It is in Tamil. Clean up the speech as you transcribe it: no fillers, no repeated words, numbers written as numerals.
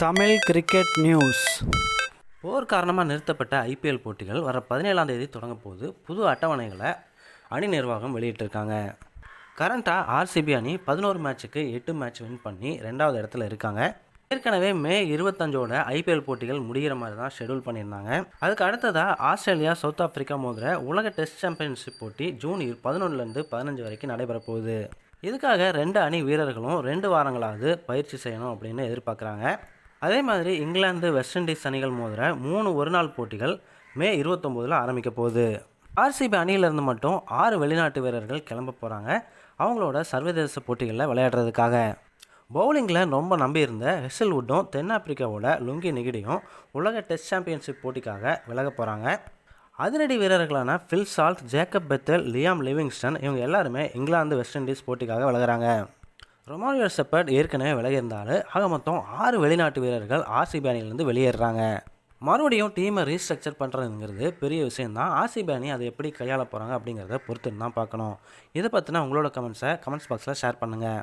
Tamil cricket news. போர் காரணமாக நிறுத்தப்பட்ட ஐபிஎல் போட்டிகள் வர 17ஆம் தேதி தொடங்க போது புது அட்டவணைகளை அணி நிர்வாகம் வெளியிட்டிருக்காங்க. கரண்ட்டாக ஆர்சிபி அணி 11 மேட்சுக்கு 8 மேட்ச் வின் பண்ணி 2வது இடத்துல இருக்காங்க. ஏற்கனவே மே 25ஓட ஐபிஎல் போட்டிகள் முடிகிற மாதிரி தான் ஷெடியூல் பண்ணியிருந்தாங்க. அதுக்கு அடுத்ததாக ஆஸ்திரேலியா சவுத் ஆப்பிரிக்கா மோதுகிற உலக டெஸ்ட் சாம்பியன்ஷிப் போட்டி ஜூன் 11லேருந்து 15 வரைக்கும் நடைபெற போகுது. இதுக்காக 2 அணி வீரர்களும் 2 வாரங்களாவது பயிற்சி செய்யணும் அப்படின்னு எதிர்பார்க்குறாங்க. அதே மாதிரி இங்கிலாந்து வெஸ்ட் இண்டீஸ் அணிகள் மோதுகிற 3 ஒருநாள் போட்டிகள் மே 29 ஆரம்பிக்க போகுது. ஆர்சிபி அணியிலிருந்து மட்டும் 6 வெளிநாட்டு வீரர்கள் கிளம்ப போகிறாங்க அவங்களோட சர்வதேச போட்டிகளில் விளையாடுறதுக்காக. பவுலிங்கில் ரொம்ப நம்பியிருந்த ஹெசல்வுட்டும் தென்னாப்பிரிக்காவோட லுங்கி நிகிடியும் உலக டெஸ்ட் சாம்பியன்ஷிப் போட்டிக்காக விலக போகிறாங்க. அதிரடி வீரர்களான Phil Salt, Jacob Bethell, Liam Livingstone இவங்க எல்லாருமே இங்கிலாந்து வெஸ்ட் இண்டீஸ் போட்டிக்காக விலகிறாங்க. ரொமாரியோ செப்பர்ட் ஏற்கனவே விலகியிருந்தாலும் ஆக மொத்தம் 6 வெளிநாட்டு வீரர்கள் ஆர்சிபி அணியிலேருந்து வெளியேறாங்க. மறுபடியும் டீமை ரீஸ்ட்ரக்சர் பண்ணுறதுங்கிறது பெரிய விஷயந்தான். ஆர்சிபி அணி அதை எப்படி கையாள போகிறாங்க அப்படிங்கிறத பொறுத்துன்னு தான் பார்க்கணும். இதை பற்றின உங்களோட கமெண்ட்ஸ் பாக்ஸில் ஷேர் பண்ணுங்கள்.